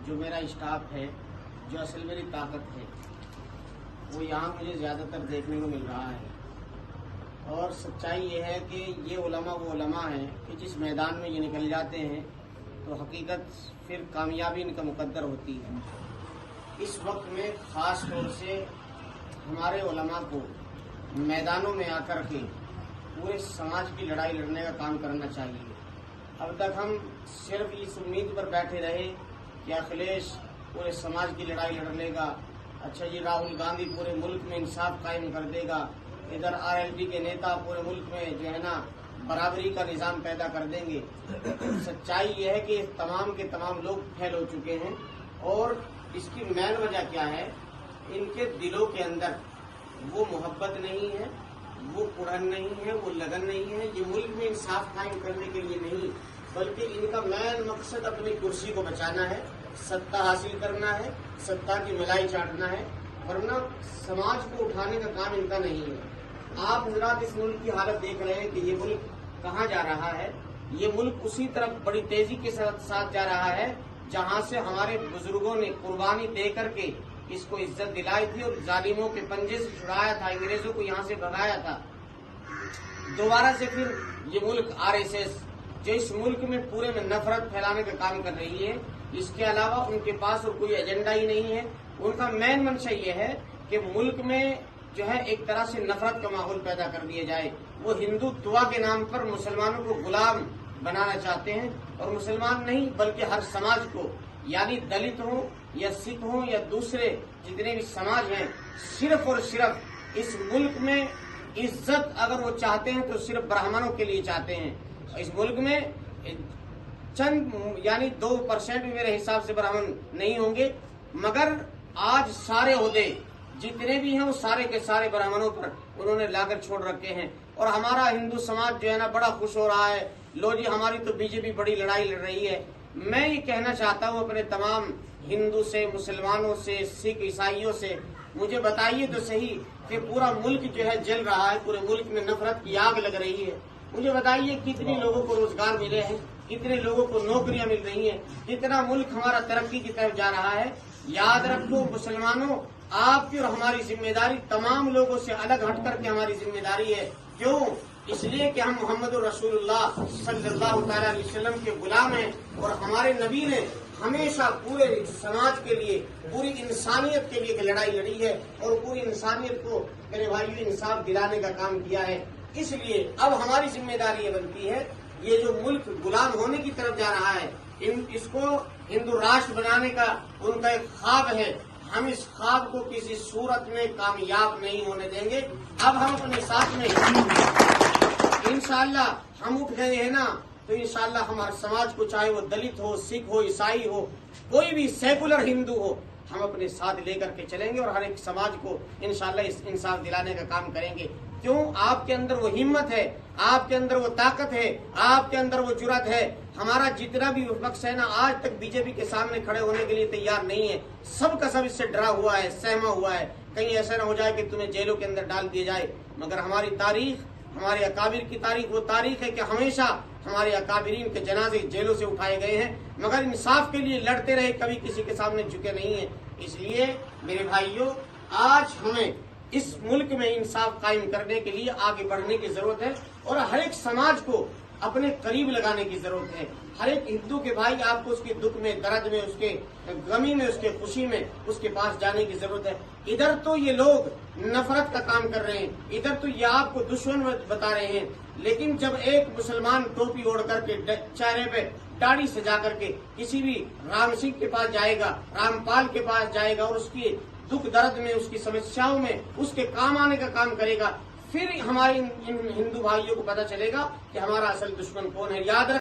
جو میرا اسٹاف ہے، جو اصل میری طاقت ہے، وہ یہاں مجھے زیادہ تر دیکھنے کو مل رہا ہے۔ اور سچائی یہ ہے کہ یہ علماء وہ علماء ہیں کہ جس میدان میں یہ نکل جاتے ہیں تو حقیقت پھر کامیابی ان کا مقدر ہوتی ہے۔ اس وقت میں خاص طور سے ہمارے علماء کو میدانوں میں آ کر کے پورے سماج کی لڑائی لڑنے کا کام کرنا چاہیے۔ اب تک ہم صرف اس امید پر بیٹھے رہے کہ اکھلیش پورے سماج کی لڑائی لڑ لے گا، اچھا جی راہل گاندھی پورے ملک میں انصاف قائم کر دے گا، ادھر RLD کے نیتا پورے ملک میں جو ہے نا برابری کا نظام پیدا کر دیں گے۔ سچائی یہ ہے کہ تمام کے تمام لوگ پھیل ہو چکے ہیں، اور اس کی مین وجہ کیا ہے؟ ان کے دلوں کے اندر وہ محبت نہیں ہے، وہ قرآن نہیں ہے، وہ لگن نہیں ہے۔ یہ ملک میں انصاف قائم کرنے کے لیے نہیں، بلکہ ان کا مین مقصد اپنی کرسی کو بچانا ہے، ستا حاصل کرنا ہے، ستا کی ملائی چاٹنا ہے، ورنہ سماج کو اٹھانے کا کام ان کا نہیں ہے۔ آپ حضرات اس ملک کی حالت دیکھ رہے ہیں کہ یہ ملک کہاں جا رہا ہے۔ یہ ملک اسی طرف بڑی تیزی کے ساتھ جا رہا ہے جہاں سے ہمارے بزرگوں نے قربانی دے کر کے اس کو عزت دلائی تھی اور ظالموں کے پنجے سے چھڑایا تھا، انگریزوں کو یہاں سے بھگایا تھا۔ دوبارہ سے پھر یہ ملک RSS جو اس ملک میں پورے میں نفرت پھیلانے کا کام کر رہی ہے، اس کے علاوہ ان کے پاس اور کوئی ایجنڈا ہی نہیں ہے۔ ان کا مین منشا یہ ہے کہ ملک میں جو ہے ایک طرح سے نفرت کا ماحول پیدا کر دیا جائے۔ وہ ہندوتوا کے نام پر مسلمانوں کو غلام بنانا چاہتے ہیں، اور مسلمان نہیں بلکہ ہر سماج کو، یعنی دلت ہوں یا سکھ ہوں یا دوسرے جتنے بھی سماج ہیں، صرف اور صرف اس ملک میں عزت اگر وہ چاہتے ہیں تو صرف برہمنوں کے لیے چاہتے ہیں۔ اس ملک میں چند یعنی 2% بھی میرے حساب سے برہمن نہیں ہوں گے، مگر آج سارے عہدے جتنے بھی ہیں وہ سارے کے سارے برہمنوں پر انہوں نے لا کر چھوڑ رکھے ہیں۔ اور ہمارا ہندو سماج جو ہے نا بڑا خوش ہو رہا ہے، لو جی ہماری تو BJP بڑی لڑائی لڑ رہی ہے۔ میں یہ کہنا چاہتا ہوں اپنے تمام ہندو سے، مسلمانوں سے، سکھ عیسائیوں سے، مجھے بتائیے تو صحیح کہ پورا ملک جو ہے جل رہا ہے، پورے ملک میں نفرت کی آگ لگ رہی ہے۔ مجھے بتائیے کتنے لوگوں کو روزگار ملے ہیں، کتنے لوگوں کو نوکریاں مل رہی ہیں، کتنا ملک ہمارا ترقی کی طرف جا رہا ہے۔ یاد رکھو مسلمانوں، آپ کی اور ہماری ذمہ داری تمام لوگوں سے الگ ہٹ کر کے ہماری ذمہ داری ہے۔ کیوں؟ اس لیے کہ ہم محمد رسول اللہ صلی اللہ تعالی علیہ وسلم کے غلام ہیں، اور ہمارے نبی نے ہمیشہ پورے سماج کے لیے، پوری انسانیت کے لیے ایک لڑائی لڑی ہے، اور پوری انسانیت کو میرے بھائیوں انصاف دلانے کا کام کیا ہے۔ اس لیے اب ہماری ذمہ داری یہ بنتی ہے، یہ جو ملک غلام ہونے کی طرف جا رہا ہے، اس کو ہندو راشٹر بنانے کا ان کا ایک خواب ہے، ہم اس خواب کو کسی صورت میں کامیاب نہیں ہونے دیں گے۔ اب ہم اپنے ساتھ میں انشاءاللہ ہم اٹھ گئے ہیں نا، تو انشاءاللہ ہمارے سماج کو، چاہے وہ دلت ہو، سکھ ہو، عیسائی ہو، کوئی بھی سیکولر ہندو ہو، ہم اپنے ساتھ لے کر کے چلیں گے اور ہر ایک سماج کو انشاءاللہ اس انصاف دلانے کا کام کریں گے۔ کیوں؟ آپ کے اندر وہ ہمت ہے، آپ کے اندر وہ طاقت ہے، آپ کے اندر وہ جرأت ہے۔ ہمارا جتنا بھی وفد ہے نا آج تک BJP کے سامنے کھڑے ہونے کے لیے تیار نہیں ہے، سب کا سب اس سے ڈرا ہوا ہے، سہما ہوا ہے، کہیں ایسا نہ ہو جائے کہ تمہیں جیلوں کے اندر ڈال دیا جائے۔ مگر ہماری تاریخ، ہمارے اکابر کی تاریخ وہ تاریخ ہے کہ ہمیشہ ہمارے اکابرین کے جنازے جیلوں سے اٹھائے گئے ہیں، مگر انصاف کے لیے لڑتے رہے، کبھی کسی کے سامنے جھکے نہیں ہیں۔ اس لیے میرے بھائیوں، آج ہمیں اس ملک میں انصاف قائم کرنے کے لیے آگے بڑھنے کی ضرورت ہے، اور ہر ایک سماج کو اپنے قریب لگانے کی ضرورت ہے۔ ہر ایک ہندو کے بھائی، آپ کو اس کے دکھ میں، درد میں، اس کے غمی میں، اس کے خوشی میں اس کے پاس جانے کی ضرورت ہے۔ ادھر تو یہ لوگ نفرت کا کام کر رہے ہیں، ادھر تو یہ آپ کو دشمن بتا رہے ہیں، لیکن جب ایک مسلمان ٹوپی اوڑھ کر کے، چہرے پہ داڑھی سجا کر کے کسی بھی رام سنگھ کے پاس جائے گا، رام پال کے پاس جائے گا، اور اس کی دکھ درد میں، اس کی سمسیاؤں میں اس کے کام آنے کا کام کرے گا، پھر ہمارے ان ہندو بھائیوں کو پتہ چلے گا کہ ہمارا اصل دشمن کون ہے۔ یاد